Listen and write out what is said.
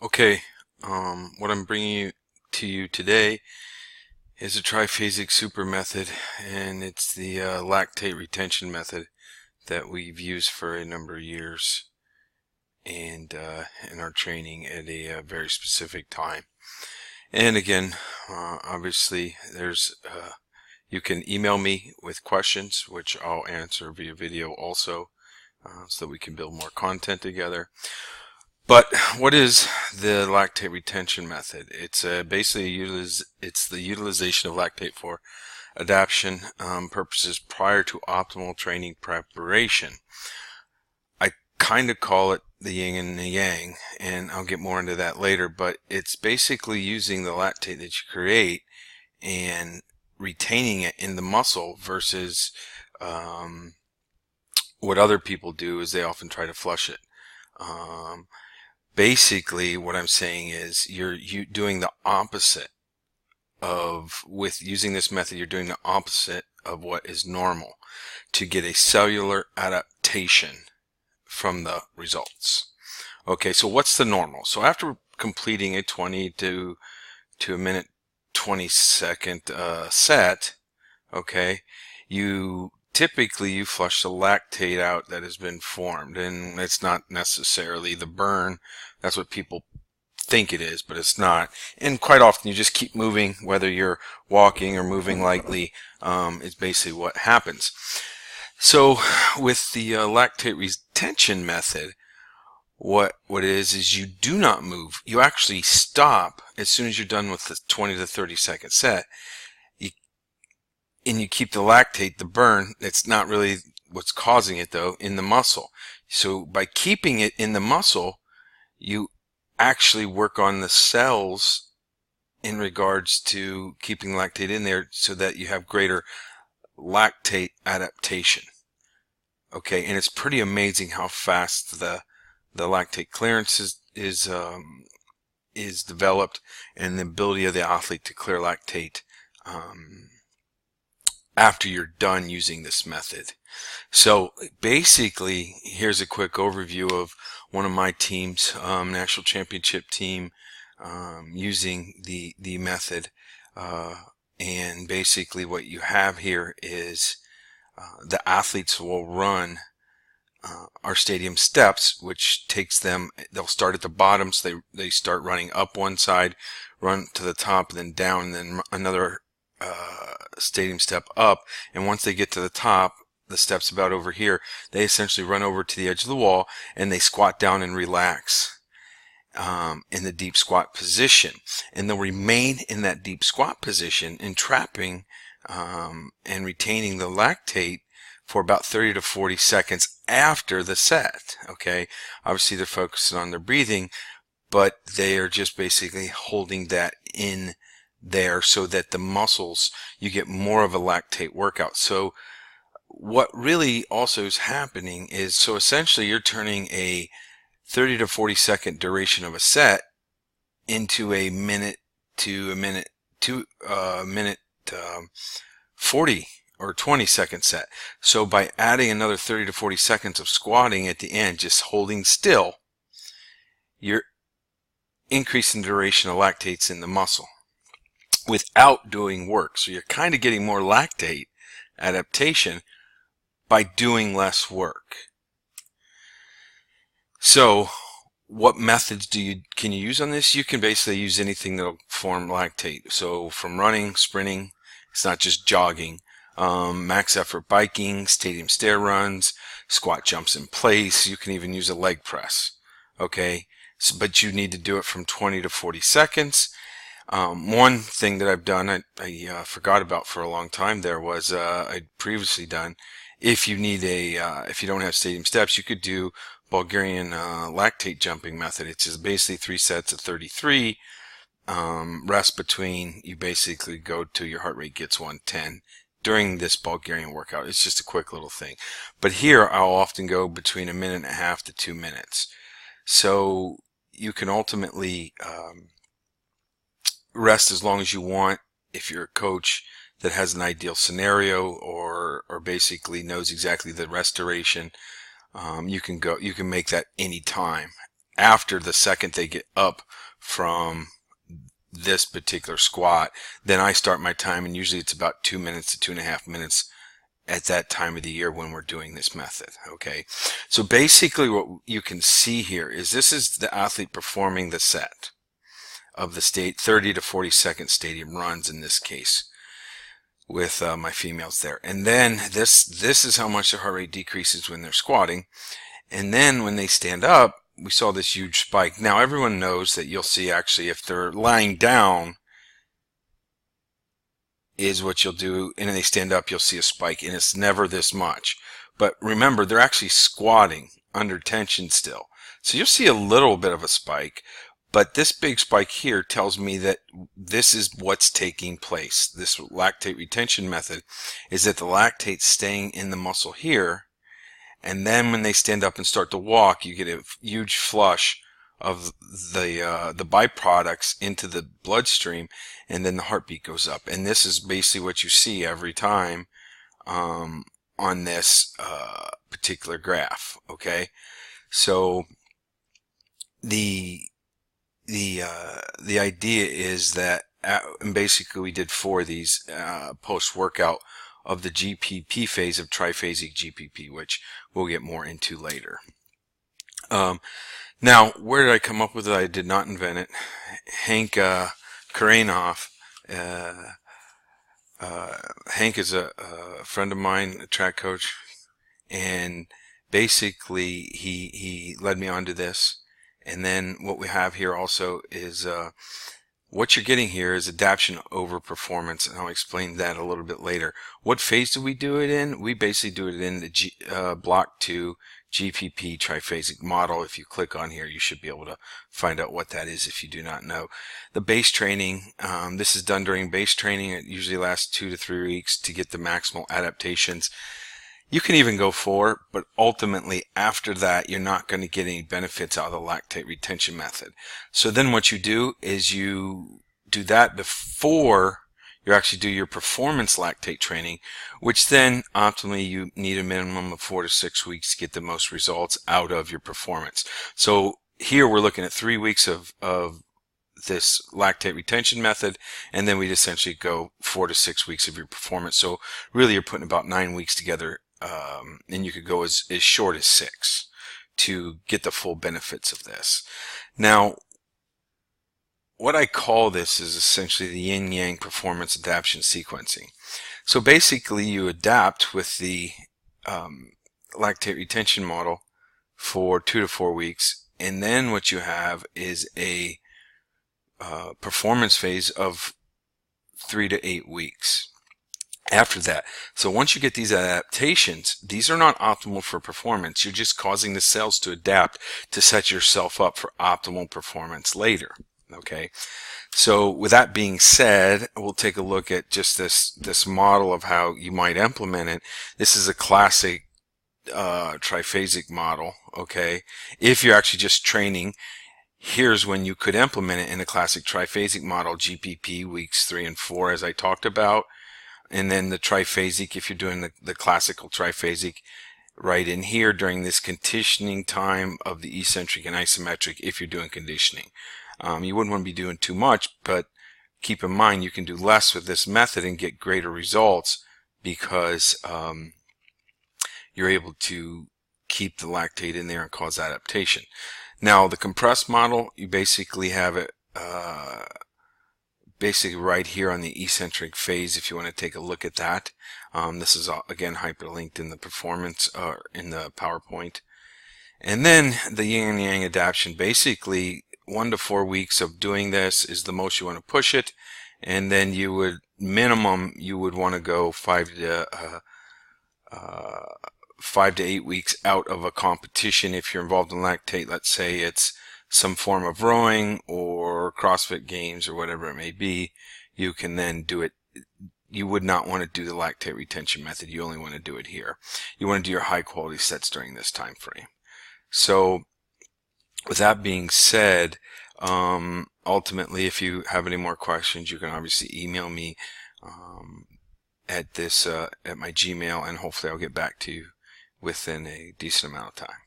Okay, what I'm bringing to you today is a triphasic super method, and it's the lactate retention method that we've used for a number of years and in our training at a very specific time. And again, obviously, you can email me with questions, which I'll answer via video also, so that we can build more content together. But what is the lactate retention method? It's basically it's the utilization of lactate for adaptation purposes prior to optimal training preparation. I kind of call it the yin and the yang, and I'll get more into that later, but it's basically using the lactate that you create and retaining it in the muscle versus what other people do is they often try to flush it. Basically, what I'm saying is you're doing the opposite with using this method, you're doing the opposite of what is normal to get a cellular adaptation from the results. Okay, so what's the normal? So after completing a 20 to a minute 20-second set, okay, typically you flush the lactate out that has been formed, and it's not necessarily the burn. That's what people think it is, but it's not. And quite often you just keep moving, whether you're walking or moving lightly, is basically what happens. So with the lactate retention method, what it is you do not move. You actually stop as soon as you're done with the 20 to 30 second set. And you keep the lactate, the burn, it's not really what's causing it though, in the muscle. So by keeping it in the muscle, you actually work on the cells in regards to keeping lactate in there so that you have greater lactate adaptation. Okay, and it's pretty amazing how fast the lactate clearance is developed, and the ability of the athlete to clear lactate after you're done using this method. So basically, here's a quick overview of one of my teams, national championship team, using the method. And basically what you have here is the athletes will run our stadium steps, which takes them, they'll start at the bottom, so they start running up one side, run to the top, and then down, and then another stadium step up. And once they get to the top, the steps about over here, they essentially run over to the edge of the wall and they squat down and relax in the deep squat position, and they'll remain in that deep squat position, entrapping and retaining the lactate for about 30 to 40 seconds after the set. Okay, obviously they're focusing on their breathing, but they are just basically holding that in there so that the muscles, you get more of a lactate workout. So what really also is happening is, so essentially you're turning a 30 to 40 second duration of a set into a minute to a minute 40 or 20 second set. So by adding another 30 to 40 seconds of squatting at the end, just holding still, you're increasing the duration of lactates in the muscle without doing work. So you're kind of getting more lactate adaptation by doing less work. So what methods can you use on this? You can basically use anything that'll form lactate. So from running, sprinting, it's not just jogging, max effort biking, stadium stair runs, squat jumps in place. You can even use a leg press. Okay, so, but you need to do it from 20 to 40 seconds. One thing that I've done, I forgot about for a long time there, was I'd previously done, if you need if you don't have stadium steps, you could do Bulgarian lactate jumping method. It's just basically 3 sets of 33, rest between. You basically go to your heart rate gets 110 during this Bulgarian workout. It's just a quick little thing. But here I'll often go between 1.5 minutes to 2 minutes. So you can ultimately rest as long as you want. If you're a coach that has an ideal scenario or basically knows exactly the rest duration, you can make that any time. after the second they get up from this particular squat, then I start my time, and usually it's about 2 minutes to 2.5 minutes at that time of the year when we're doing this method. Okay, so basically what you can see here is this is the athlete performing the set of the 30 to 40-second stadium runs in this case with my females there, and then this is how much the heart rate decreases when they're squatting, and then when they stand up we saw this huge spike. Now everyone knows that you'll see actually if they're lying down is what you'll do, and then they stand up you'll see a spike, and it's never this much. But remember, they're actually squatting under tension still, so you'll see a little bit of a spike, but this big spike here tells me that this is what's taking place. This lactate retention method is that the lactate's staying in the muscle here, and then when they stand up and start to walk, you get a huge flush of the byproducts into the bloodstream, and then the heartbeat goes up. And this is basically what you see every time on this particular graph. Okay, so the idea is that and basically we did 4 of these post-workout of the GPP phase of triphasic GPP, which we'll get more into later. Now, where did I come up with it? I did not invent it. Hank Karainoff, Hank is a friend of mine, a track coach, and basically he led me onto this. And then what we have here also is what you're getting here is adaptation over performance, and I'll explain that a little bit later. What phase do we do it in? We basically do it in the Block 2 GPP triphasic model. If you click on here, you should be able to find out what that is if you do not know. The base training, this is done during base training. It usually lasts 2 to 3 weeks to get the maximal adaptations. You can even go 4, but ultimately after that you're not going to get any benefits out of the lactate retention method. So then what you do is you do that before you actually do your performance lactate training, which then optimally you need a minimum of 4 to 6 weeks to get the most results out of your performance. So here we're looking at 3 weeks of this lactate retention method, and then we'd essentially go 4 to 6 weeks of your performance. So really you're putting about 9 weeks together, and you could go as short as 6 to get the full benefits of this. Now, what I call this is essentially the yin-yang performance adaptation sequencing. So basically you adapt with the lactate retention model for 2 to 4 weeks, and then what you have is a performance phase of 3 to 8 weeks after that. So once you get these adaptations, these are not optimal for performance. You're just causing the cells to adapt to set yourself up for optimal performance later. Okay, so with that being said, we'll take a look at just this model of how you might implement it. This is a classic triphasic model. Okay, if you're actually just training, here's when you could implement it in a classic triphasic model: GPP weeks 3 and 4, as I talked about. And then the triphasic, if you're doing the classical triphasic, right in here during this conditioning time of the eccentric and isometric if you're doing conditioning. You wouldn't want to be doing too much, but keep in mind you can do less with this method and get greater results because you're able to keep the lactate in there and cause adaptation. Now the compressed model, you basically have it basically right here on the eccentric phase if you want to take a look at that. This is again hyperlinked in the performance in the PowerPoint. And then the yin and yang adaptation, basically 1 to 4 weeks of doing this is the most you want to push it, and then you would minimum you would want to go 5 to 8 weeks out of a competition if you're involved in lactate. Let's say it's some form of rowing or CrossFit games or whatever it may be. You can then do it. You would not want to do the lactate retention method. You only want to do it here. You want to do your high quality sets during this time frame. So with that being said, ultimately if you have any more questions, you can obviously email me at my Gmail, and hopefully I'll get back to you within a decent amount of time.